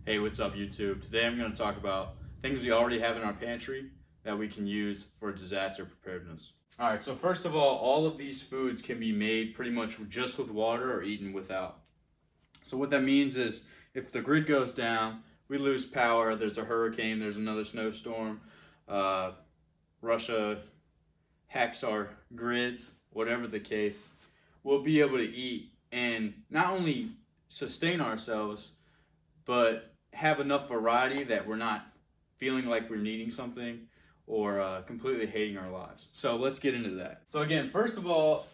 Hey, what's up YouTube? Today I'm going to talk about things we already have in our pantry that we can use for disaster preparedness. Alright, so first of all of these foods can be made pretty much just with water or eaten without. So what that means is if the grid goes down, we lose power, there's a hurricane, there's another snowstorm, Russia hacks our grids, whatever the case, we'll be able to eat and not only sustain ourselves, but have enough variety that we're not feeling like we're needing something or completely hating our lives. So let's get into that. So again, first of all,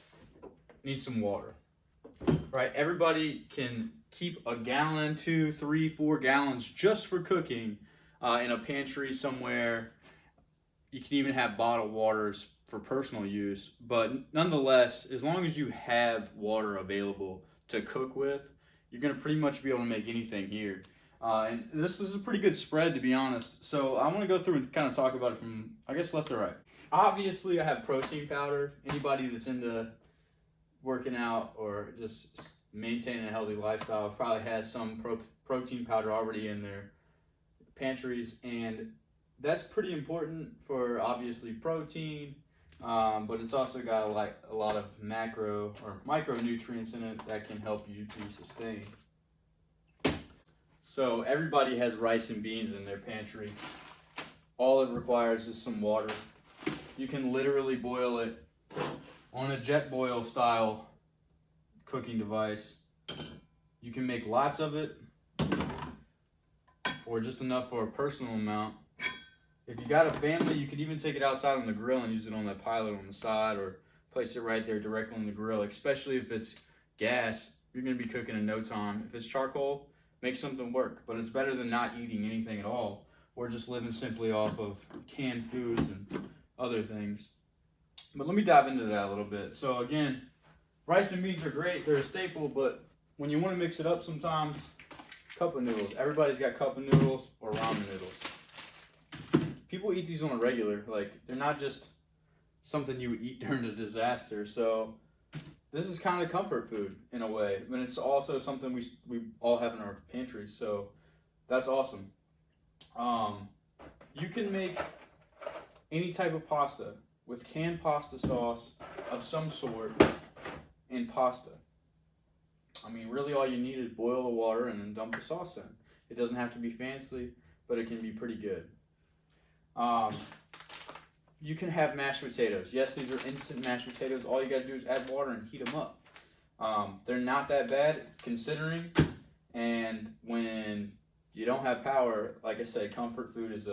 need some water, right? Everybody can keep a gallon, 2, 3, 4 gallons just for cooking in a pantry somewhere. You can even have bottled waters for personal use, but nonetheless, as long as you have water available to cook with, you're gonna pretty much be able to make anything here. And this is a pretty good spread, to be honest. So I want to go through and kind of talk about it from, I guess, left to right. Obviously, I have protein powder. Anybody that's into working out or just maintaining a healthy lifestyle probably has some protein powder already in their pantries, and that's pretty important for obviously protein, but it's also got a lot of macro or micronutrients in it that can help you to sustain. So everybody has rice and beans in their pantry. All it requires is some water. You can literally boil it on a jet boil style cooking device. You can make lots of it or just enough for a personal amount. If you got a family, you could even take it outside on the grill and use it on that pilot on the side, or place it right there directly on the grill, especially if it's gas. You're going to be cooking in no time. If it's charcoal, make something work, but it's better than not eating anything at all or just living simply off of canned foods and other things. But let me dive into that a little bit. So again, rice and beans are great, they're a staple, but when you want to mix it up sometimes, cup of noodles. Everybody's got cup of noodles or ramen noodles. People eat these on a regular, like they're not just something you would eat during a disaster. So this is kind of comfort food in a way, but it's also something we all have in our pantry, so that's awesome. You can make any type of pasta with canned pasta sauce of some sort in pasta. I mean, really all you need is boil the water and then dump the sauce in. It doesn't have to be fancy, but it can be pretty good. You can have mashed potatoes. Yes, these are instant mashed potatoes. All you got to do is add water and heat them up. They're not that bad considering. And when you don't have power, like I said, comfort food is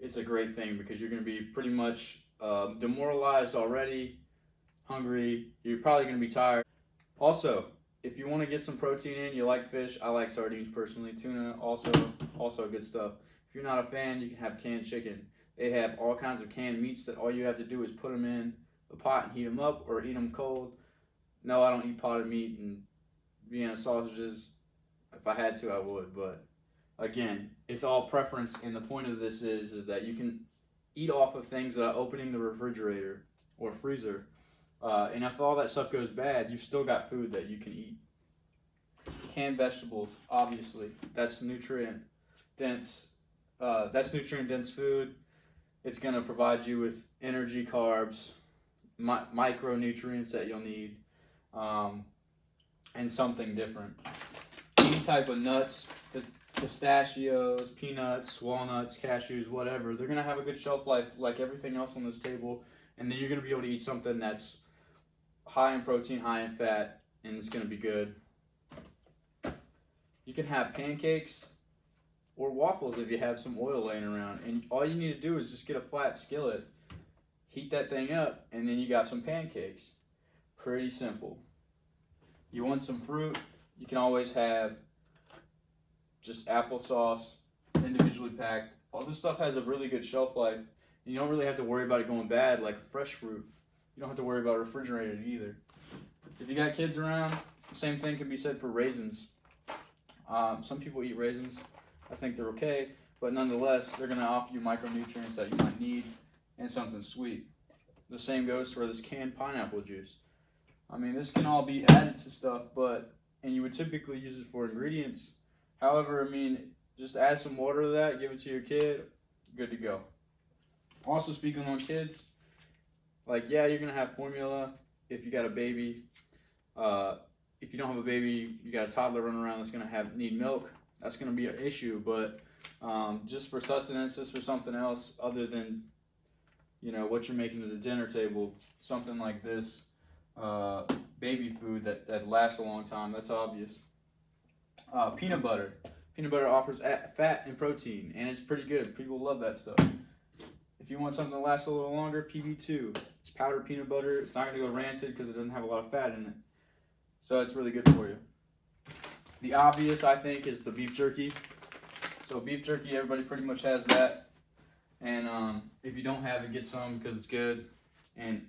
it's a great thing because you're going to be pretty much demoralized already, hungry. You're probably going to be tired. Also, if you want to get some protein in, you like fish. I like sardines personally. Tuna also good stuff. If you're not a fan, you can have canned chicken. They have all kinds of canned meats that all you have to do is put them in a pot and heat them up or eat them cold. No, I don't eat potted meat and Vienna sausages. If I had to, I would. But again, it's all preference, and the point of this is that you can eat off of things without opening the refrigerator or freezer. And if all that stuff goes bad, you've still got food that you can eat. Canned vegetables, obviously, that's nutrient dense. That's nutrient dense food. It's going to provide you with energy, carbs, micronutrients that you'll need, and something different. Any type of nuts, pistachios, peanuts, walnuts, cashews, whatever, they're going to have a good shelf life like everything else on this table, and then you're going to be able to eat something that's high in protein, high in fat, and it's going to be good. You can have pancakes or waffles if you have some oil laying around, and all you need to do is just get a flat skillet, heat that thing up, and then you got some pancakes. Pretty simple. You want some fruit, you can always have just applesauce, individually packed. All this stuff has a really good shelf life, and you don't really have to worry about it going bad like fresh fruit. You don't have to worry about refrigerated either. If you got kids around, same thing can be said for raisins. Some people eat raisins. I think they're okay, but nonetheless, they're going to offer you micronutrients that you might need and something sweet. The same goes for this canned pineapple juice. I mean, this can all be added to stuff, and you would typically use it for ingredients, However, I mean, just add some water to that, give it to your kid, good to go. Also, speaking on kids, like, yeah, you're gonna have formula if you got a baby. If you don't have a baby, you got a toddler running around that's gonna need milk. That's gonna be an issue. But just for sustenance, just for something else other than what you're making at the dinner table, something like this, baby food that lasts a long time. That's obvious. Peanut butter. Peanut butter offers fat and protein, and it's pretty good. People love that stuff. If you want something to last a little longer, PB2. It's powdered peanut butter. It's not going to go rancid because it doesn't have a lot of fat in it. So it's really good for you. The obvious, I think, is the beef jerky. So beef jerky, everybody pretty much has that. And if you don't have it, get some because it's good. And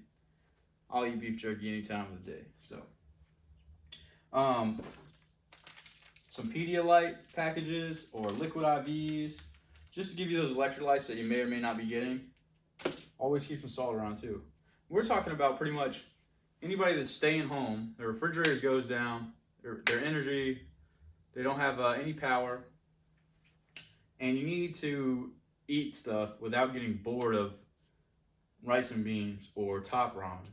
I'll eat beef jerky any time of the day. So some Pedialyte packages or liquid IVs, just to give you those electrolytes that you may or may not be getting. Always keep some salt around too. We're talking about pretty much anybody that's staying home, their refrigerators goes down, their energy, they don't have any power, and you need to eat stuff without getting bored of rice and beans or top ramen.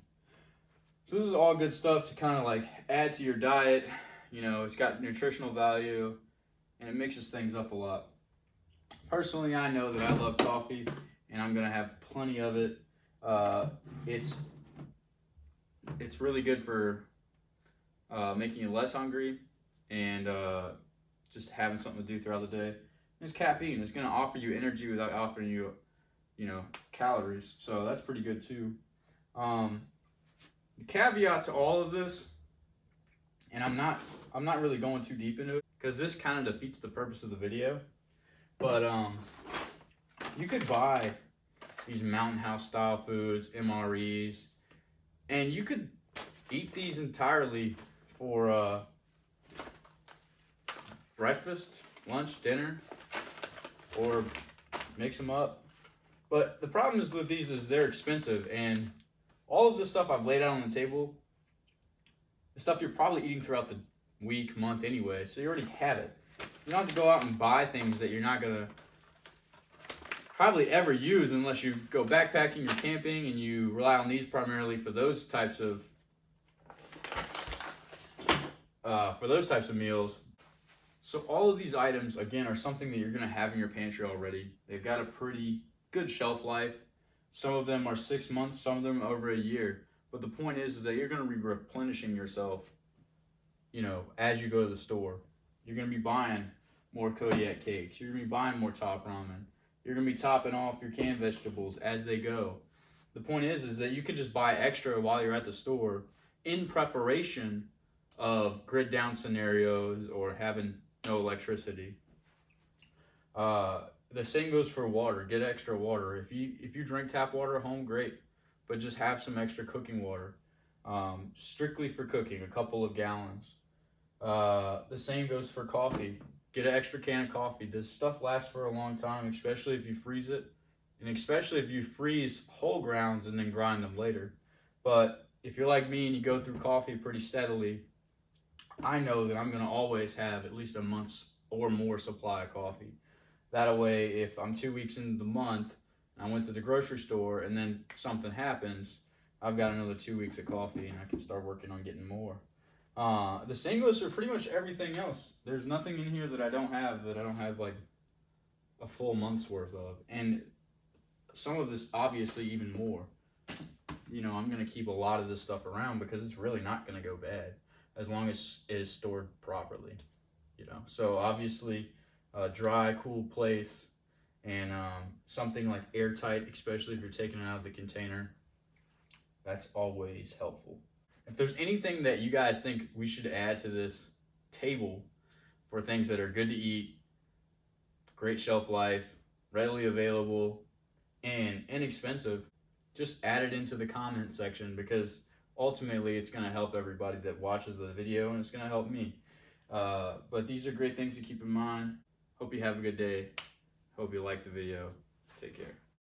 So this is all good stuff to kind of like add to your diet. It's got nutritional value and it mixes things up a lot. Personally, I know that I love coffee and I'm gonna have plenty of it. It's really good for making you less hungry and just having something to do throughout the day. And it's caffeine. It's gonna offer you energy without offering you, calories. So that's pretty good too. The caveat to all of this, and I'm not really going too deep into it because this kind of defeats the purpose of the video. But you could buy these Mountain House style foods, MREs, and you could eat these entirely for breakfast, lunch, dinner, or mix them up. But the problem is with these is they're expensive, and all of the stuff I've laid out on the table, the stuff you're probably eating throughout the week, month anyway, so you already have it. You don't have to go out and buy things that you're not gonna probably ever use unless you go backpacking or camping and you rely on these primarily for those types of meals. So all of these items, again, are something that you're gonna have in your pantry already. They've got a pretty good shelf life. Some of them are 6 months, some of them over a year. But the point is that you're gonna be replenishing yourself, as you go to the store. You're gonna be buying more Kodiak cakes. You're gonna be buying more top ramen. You're gonna be topping off your canned vegetables as they go. The point is that you could just buy extra while you're at the store in preparation of grid down scenarios or having no electricity. The same goes for water. Get extra water. If you drink tap water at home, great, but just have some extra cooking water, strictly for cooking, a couple of gallons. The same goes for coffee. Get an extra can of coffee. This stuff lasts for a long time, especially if you freeze it, and especially if you freeze whole grounds and then grind them later. But if you're like me and you go through coffee pretty steadily, I know that I'm going to always have at least a month's or more supply of coffee. That way, if I'm 2 weeks into the month, I went to the grocery store and then something happens, I've got another 2 weeks of coffee and I can start working on getting more. The same goes for pretty much everything else. There's nothing in here that I don't have like a full month's worth of. And some of this, obviously, even more. I'm going to keep a lot of this stuff around because it's really not going to go bad as long as it is stored properly. So obviously, a dry, cool place, and something like airtight, especially if you're taking it out of the container, that's always helpful. If there's anything that you guys think we should add to this table for things that are good to eat, great shelf life, readily available, and inexpensive, just add it into the comment section because ultimately it's going to help everybody that watches the video and it's going to help me. But these are great things to keep in mind. Hope you have a good day. Hope you like the video. Take care.